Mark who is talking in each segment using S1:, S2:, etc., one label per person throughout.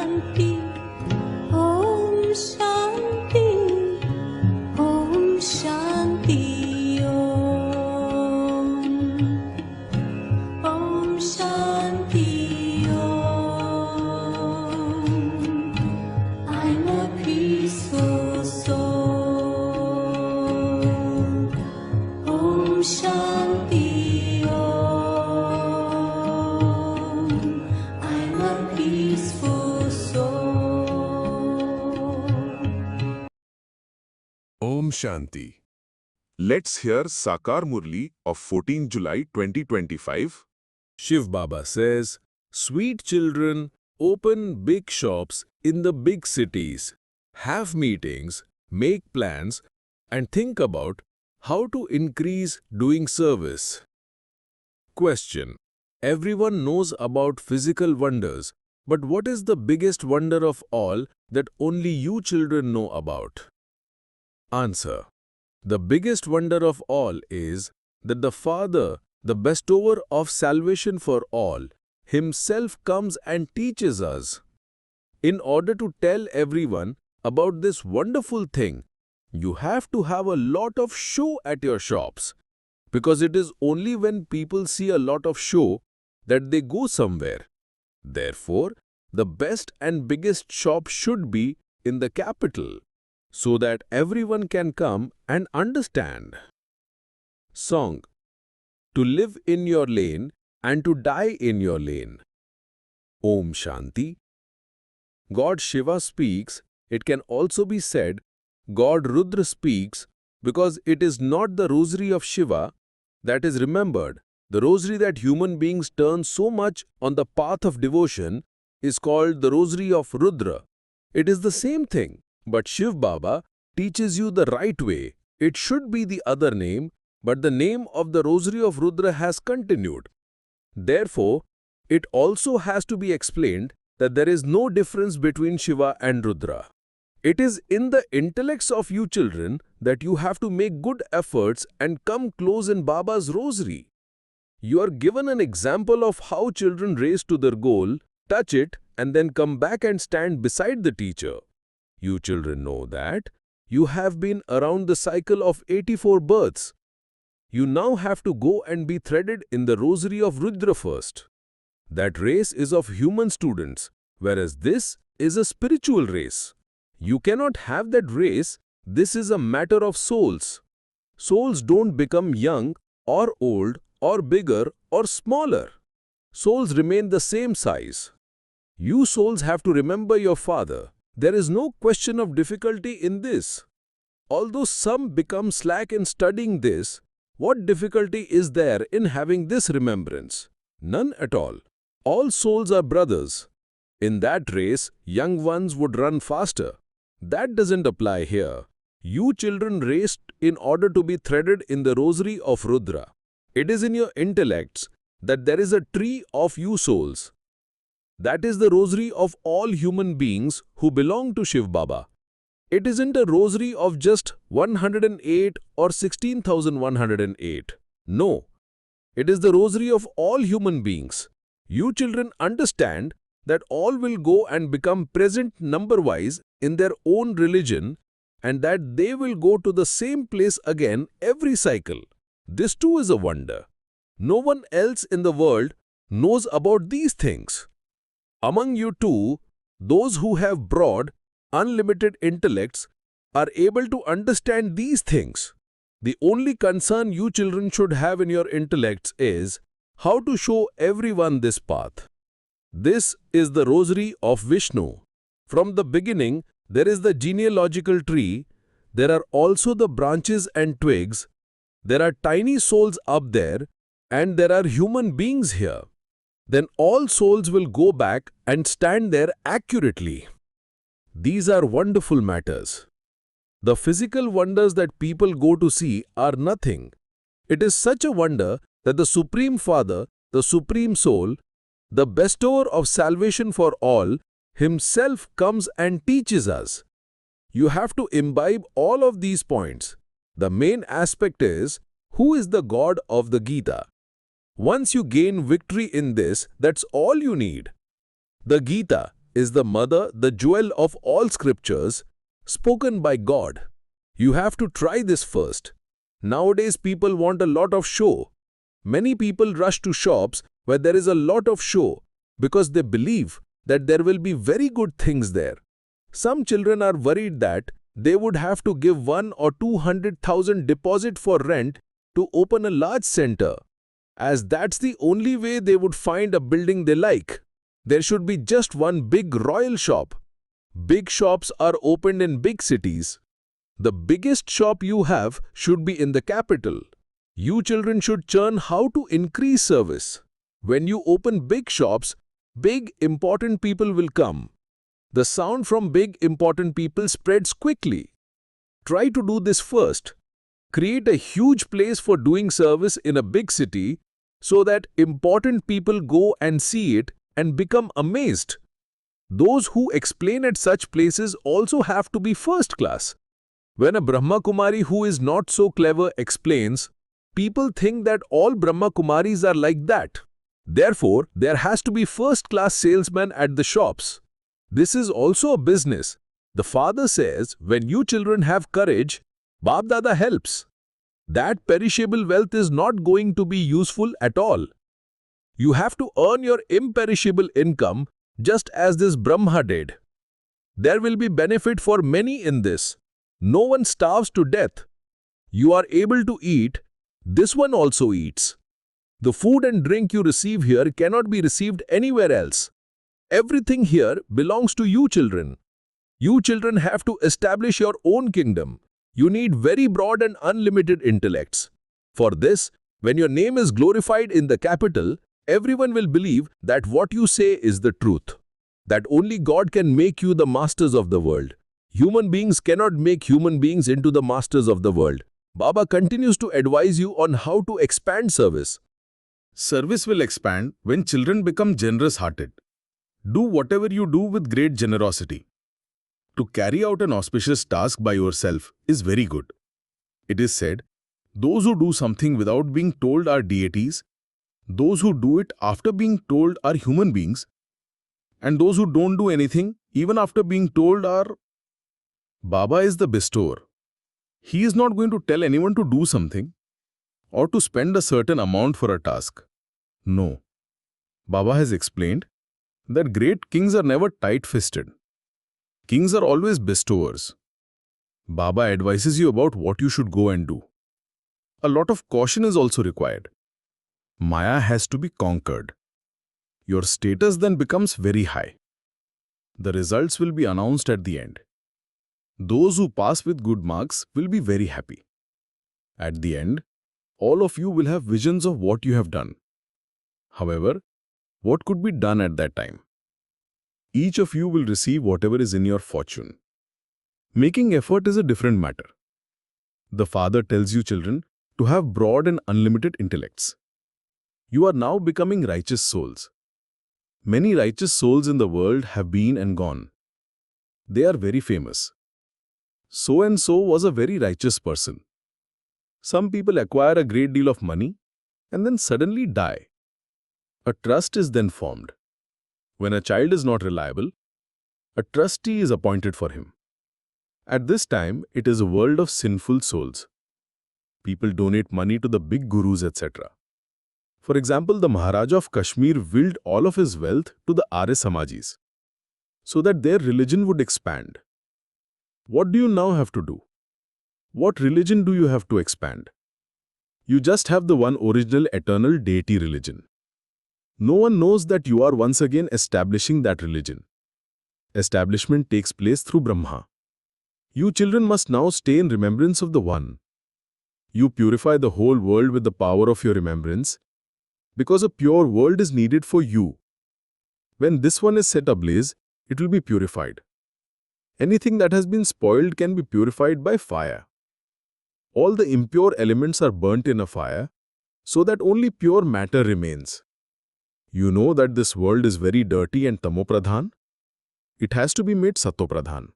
S1: Shanti, Om Shanti, Om Shanti, Om Shanti, Om. I'm a peaceful soul. Om Shanti, Om. I'm a peaceful soul.
S2: Om Shanti. Let's hear Sakar Murli of 14 July 2025.
S3: Shiv Baba says, "Sweet children, open big shops in the big cities, have meetings, make plans, and think about how to increase doing service." Question: everyone knows about physical wonders, but what is the biggest wonder of all that only you children know about? Answer: the biggest wonder of all is that the Father, the bestower of salvation for all, Himself comes and teaches us. In order to tell everyone about this wonderful thing, you have to have a lot of show at your shops, because it is only when people see a lot of show that they go somewhere. Therefore, the best and biggest shop should be in the capital, so that everyone can come and understand. Song: to live in your lane and to die in your lane. Om Shanti. God Shiva speaks, it can also be said God Rudra speaks, because it is not the rosary of Shiva that is remembered. The rosary that human beings turn so much on the path of devotion is called the rosary of Rudra. It is the same thing, but Shiv Baba teaches you the right way. It should be the other name, but the name of the rosary of Rudra has continued. Therefore, it also has to be explained that there is no difference between Shiva and Rudra. It is in the intellects of you children that you have to make good efforts and come close in Baba's rosary. You are given an example of how children race to their goal, touch it, and then come back and stand beside the teacher. You children know that you have been around the cycle of 84 births. You now have to go and be threaded in the rosary of Rudra first. That race is of human students, whereas this is a spiritual race. You cannot have that race. This is a matter of souls. Souls don't become young or old or bigger or smaller. Souls remain the same size. You souls have to remember your Father. There is no question of difficulty in this. Although some become slack in studying this, what difficulty is there in having this remembrance? None at all. All souls are brothers. In that race, young ones would run faster. That doesn't apply here. You children raced in order to be threaded in the rosary of Rudra. It is in your intellects that there is a tree of you souls. That is the rosary of all human beings who belong to Shiv Baba. It isn't a rosary of just 108 or 16,108. No, it is the rosary of all human beings. You children understand that all will go and become present number-wise in their own religion, and that they will go to the same place again every cycle. This too is a wonder. No one else in the world knows about these things. Among you too, those who have broad, unlimited intellects are able to understand these things. The only concern you children should have in your intellects is how to show everyone this path. This is the rosary of Vishnu. From the beginning, there is the genealogical tree. There are also the branches and twigs. There are tiny souls up there, and there are human beings here. Then all souls will go back and stand there accurately. These are wonderful matters. The physical wonders that people go to see are nothing. It is such a wonder that the Supreme Father, the Supreme Soul, the bestower of salvation for all, Himself comes and teaches us. You have to imbibe all of these points. The main aspect is, who is the God of the Gita? Once you gain victory in this, that's all you need. The Gita, is the mother, the jewel of all scriptures, spoken by God. You have to try this first. Nowadays, people want a lot of show. Many people rush to shops where there is a lot of show because they believe that there will be very good things there. Some children are worried that they would have to give 1 or 200,000 deposit for rent to open a large center, as that's the only way they would find a building they like. There should be just one big royal shop. Big shops are opened in big cities. The biggest shop you have should be in the capital. You children should learn how to increase service. When you open big shops, big important people will come. The sound from big important people spreads quickly. Try to do this first. Create a huge place for doing service in a big city so that important people go and see it and become amazed. Those who explain at such places also have to be first class. When a Brahma Kumari who is not so clever explains, people think that all Brahma Kumaris are like that. Therefore, there has to be first-class salesmen at the shops. This is also a business. The father says, when you children have courage, Bap Dada helps. That perishable wealth is not going to be useful at all. You have to earn your imperishable income just as this Brahma did. There will be benefit for many in this. No one starves to death. You are able to eat. This one also eats. The food and drink you receive here cannot be received anywhere else. Everything here belongs to you children. You children have to establish your own kingdom. You need very broad and unlimited intellects. For this, when your name is glorified in the capital, everyone will believe that what you say is the truth. That only God can make you the masters of the world. Human beings cannot make human beings into the masters of the world. Baba continues to advise you on how to expand service.
S4: Service will expand when children become generous-hearted. Do whatever you do with great generosity. To carry out an auspicious task by yourself is very good. It is said, those who do something without being told are deities, those who do it after being told are human beings, and those who don't do anything even after being told are... Baba is the bestower. He is not going to tell anyone to do something or to spend a certain amount for a task. No. Baba has explained that great kings are never tight-fisted. Kings are always bestowers. Baba advises you about what you should go and do. A lot of caution is also required. Maya has to be conquered. Your status then becomes very high. The results will be announced at the end. Those who pass with good marks will be very happy. At the end, all of you will have visions of what you have done. However, what could be done at that time? Each of you will receive whatever is in your fortune. Making effort is a different matter. The father tells you children to have broad and unlimited intellects. You are now becoming righteous souls. Many righteous souls in the world have been and gone. They are very famous. So and so was a very righteous person. Some people acquire a great deal of money and then suddenly die. A trust is then formed. When a child is not reliable, a trustee is appointed for him. At this time, it is a world of sinful souls. People donate money to the big gurus, etc. For example, the Maharaja of Kashmir willed all of his wealth to the Arya Samajis, so that their religion would expand. What do you now have to do? What religion do you have to expand? You just have the one original eternal deity religion. No one knows that you are once again establishing that religion. Establishment takes place through Brahma. You children must now stay in remembrance of the One. You purify the whole world with the power of your remembrance, because a pure world is needed for you. When this one is set ablaze, it will be purified. Anything that has been spoiled can be purified by fire. All the impure elements are burnt in a fire, so that only pure matter remains. You know that this world is very dirty and tamopradhan? It has to be made satopradhan.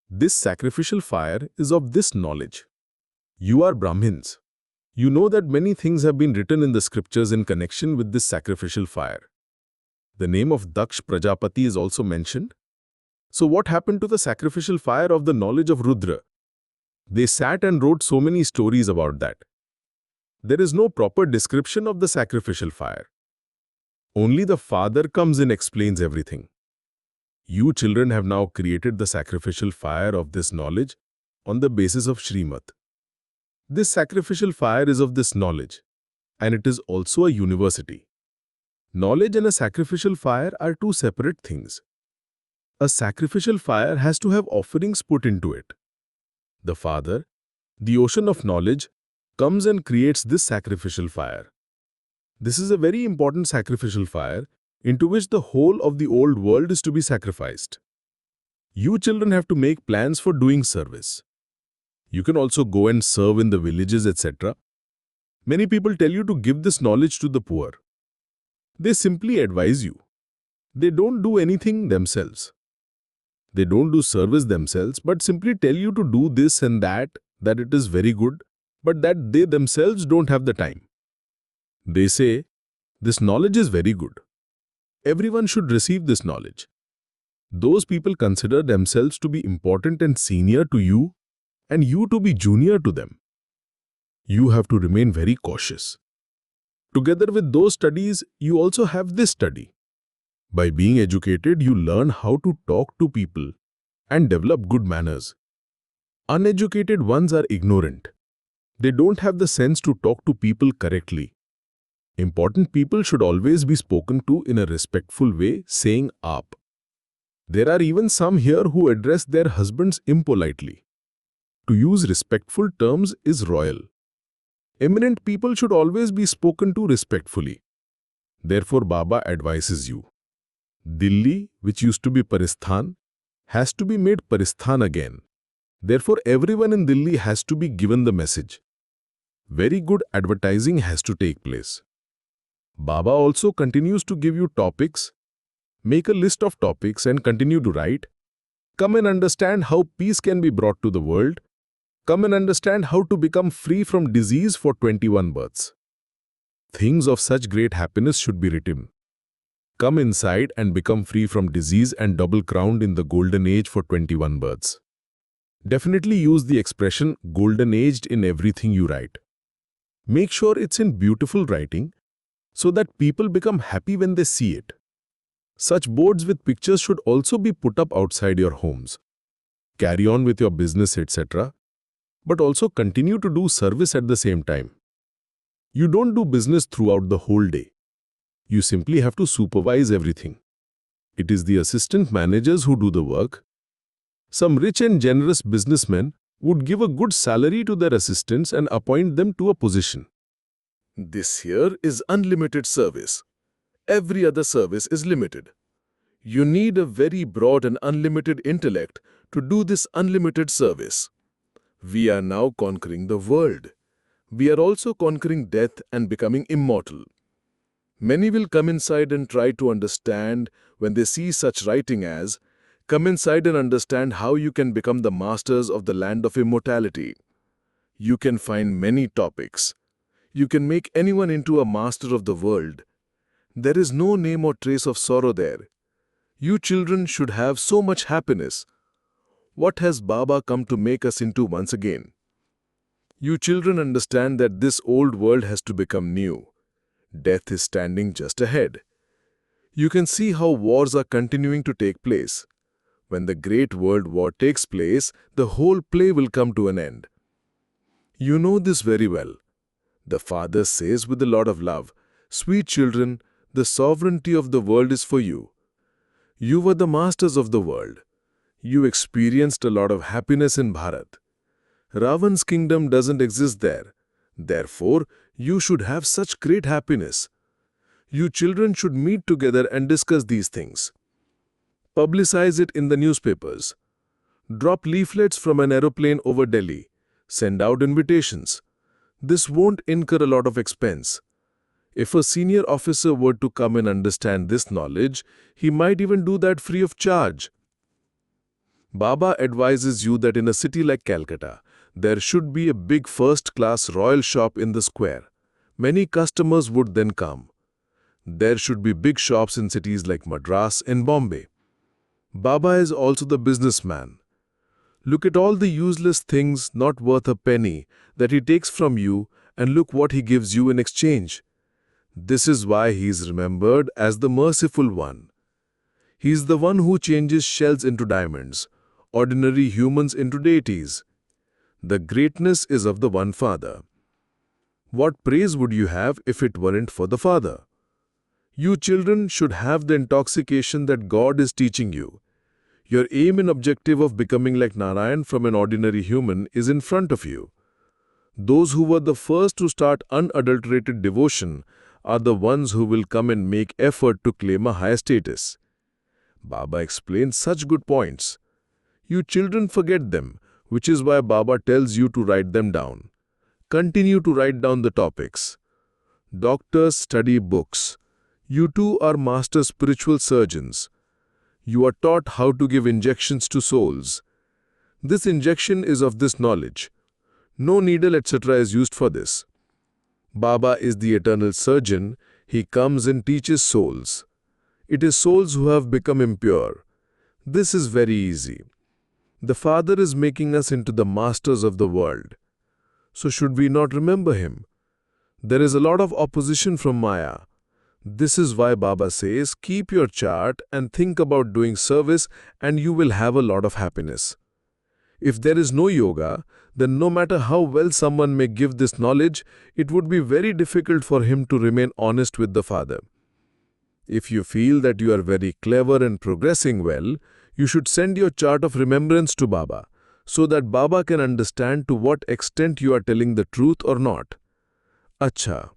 S4: This sacrificial fire is of this knowledge. You are Brahmins. You know that many things have been written in the scriptures in connection with this sacrificial fire. The name of Daksh Prajapati is also mentioned. So what happened to the sacrificial fire of the knowledge of Rudra? They sat and wrote so many stories about that. There is no proper description of the sacrificial fire. Only the father comes and explains everything. You children have now created the sacrificial fire of this knowledge on the basis of Srimad. This sacrificial fire is of this knowledge, and it is also a university. Knowledge and a sacrificial fire are two separate things. A sacrificial fire has to have offerings put into it. The Father, the ocean of knowledge, comes and creates this sacrificial fire. This is a very important sacrificial fire into which the whole of the old world is to be sacrificed. You children have to make plans for doing service. You can also go and serve in the villages, etc. Many people tell you to give this knowledge to the poor. They simply advise you. They don't do anything themselves. They don't do service themselves, but simply tell you to do this and that it is very good, but that they themselves don't have the time. They say, this knowledge is very good. Everyone should receive this knowledge. Those people consider themselves to be important and senior to you, and you to be junior to them. You have to remain very cautious. Together with those studies, you also have this study. By being educated, you learn how to talk to people and develop good manners. Uneducated ones are ignorant. They don't have the sense to talk to people correctly. Important people should always be spoken to in a respectful way, saying aap. There are even some here who address their husbands impolitely. To use respectful terms is royal. Eminent people should always be spoken to respectfully. Therefore, Baba advises you. Delhi, which used to be Paristhan, has to be made Paristhan again. Therefore, everyone in Delhi has to be given the message. Very good advertising has to take place. Baba also continues to give you topics. Make a list of topics and continue to write. Come and understand how peace can be brought to the world. Come and understand how to become free from disease for 21 births. Things of such great happiness should be written. Come inside and become free from disease and double-crowned in the golden age for 21 births. Definitely use the expression golden-aged in everything you write. Make sure it's in beautiful writing so that people become happy when they see it. Such boards with pictures should also be put up outside your homes. Carry on with your business, etc., but also continue to do service at the same time. You don't do business throughout the whole day. You simply have to supervise everything. It is the assistant managers who do the work. Some rich and generous businessmen would give a good salary to their assistants and appoint them to a position. This here is unlimited service. Every other service is limited. You need a very broad and unlimited intellect to do this unlimited service. We are now conquering the world. We are also conquering death and becoming immortal. Many will come inside and try to understand when they see such writing as, come inside and understand how you can become the masters of the land of immortality. You can find many topics. You can make anyone into a master of the world. There is no name or trace of sorrow there. You children should have so much happiness. What has Baba come to make us into once again? You children understand that this old world has to become new. Death is standing just ahead. You can see how wars are continuing to take place. When the Great World War takes place, the whole play will come to an end. You know this very well. The Father says with a lot of love, sweet children, the sovereignty of the world is for you. You were the masters of the world. You experienced a lot of happiness in Bharat. Ravan's kingdom doesn't exist there. Therefore, you should have such great happiness. You children should meet together and discuss these things. Publicize it in the newspapers. Drop leaflets from an aeroplane over Delhi. Send out invitations. This won't incur a lot of expense. If a senior officer were to come and understand this knowledge, he might even do that free of charge. Baba advises you that in a city like Calcutta, there should be a big first-class royal shop in the square. Many customers would then come.
S3: There should be big shops in cities like Madras and Bombay. Baba is also the businessman. Look at all the useless things not worth a penny that he takes from you, and look what he gives you in exchange. This is why he is remembered as the merciful one. He is the one who changes shells into diamonds, ordinary humans into deities. The greatness is of the one Father. What praise would you have if it weren't for the Father? You children should have the intoxication that God is teaching you. Your aim and objective of becoming like Narayan from an ordinary human is in front of you. Those who were the first to start unadulterated devotion are the ones who will come and make effort to claim a higher status. Baba explains such good points. You children forget them, which is why Baba tells you to write them down. Continue to write down the topics. Doctors study books. You too are master spiritual surgeons. You are taught how to give injections to souls. This injection is of this knowledge. No needle etc. is used for this. Baba is the eternal surgeon. He comes and teaches souls. It is souls who have become impure. This is very easy. The Father is making us into the masters of the world. So should we not remember him? There is a lot of opposition from Maya. This is why Baba says, keep your chart and think about doing service and you will have a lot of happiness. If there is no yoga, then no matter how well someone may give this knowledge, it would be very difficult for him to remain honest with the Father. If you feel that you are very clever and progressing well, you should send your chart of remembrance to Baba, so that Baba can understand to what extent you are telling the truth or not. Acha,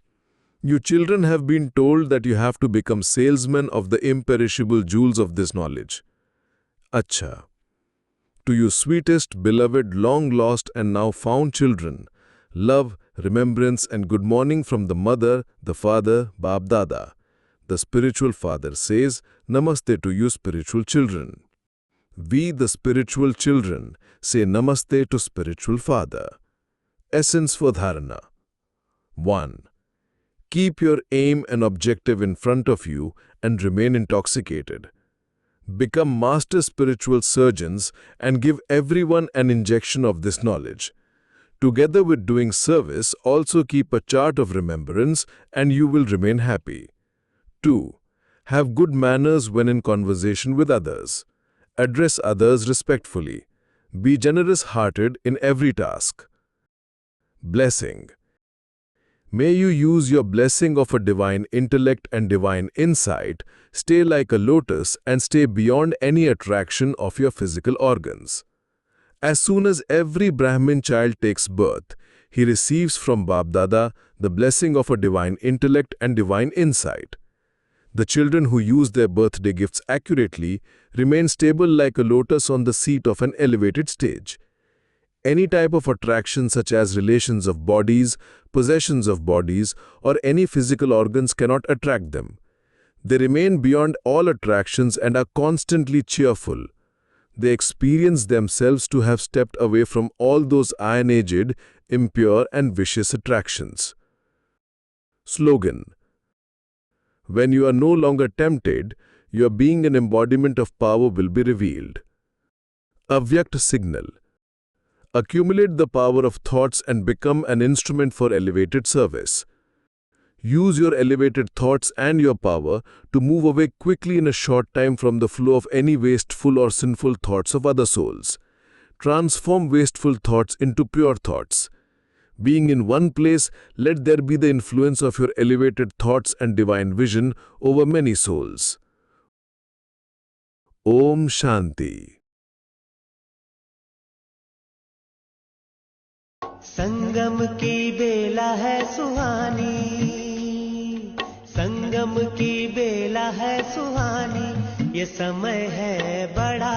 S3: you children have been told that you have to become salesmen of the imperishable jewels of this knowledge. Acha. To you sweetest, beloved, long-lost and now found children, love, remembrance and good morning from the Mother, the Father, Bab Dada. The spiritual Father says, Namaste to you spiritual children. We, the spiritual children, say Namaste to spiritual Father. Essence for Dharana. 1. Keep your aim and objective in front of you and remain intoxicated. Become master spiritual surgeons and give everyone an injection of this knowledge. Together with doing service, also keep a chart of remembrance and you will remain happy. 2. Have good manners when in conversation with others. Address others respectfully. Be generous-hearted in every task. Blessing. May you use your blessing of a divine intellect and divine insight, stay like a lotus and stay beyond any attraction of your physical organs. As soon as every Brahmin child takes birth, he receives from Bab Dada the blessing of a divine intellect and divine insight. The children who use their birthday gifts accurately remain stable like a lotus on the seat of an elevated stage. Any type of attraction such as relations of bodies, possessions of bodies, or any physical organs cannot attract them. They remain beyond all attractions and are constantly cheerful. They experience themselves to have stepped away from all those iron-aged, impure and vicious attractions. Slogan. When you are no longer tempted, your being an embodiment of power will be revealed. Avyakt signal. Accumulate the power of thoughts and become an instrument for elevated service. Use your elevated thoughts and your power to move away quickly in a short time from the flow of any wasteful or sinful thoughts of other souls. Transform wasteful thoughts into pure thoughts. Being in one place, let there be the influence of your elevated thoughts and divine vision over many souls. Om Shanti.
S5: संगम की बेला है सुहानी, संगम की बेला है सुहानी, ये समय है बड़ा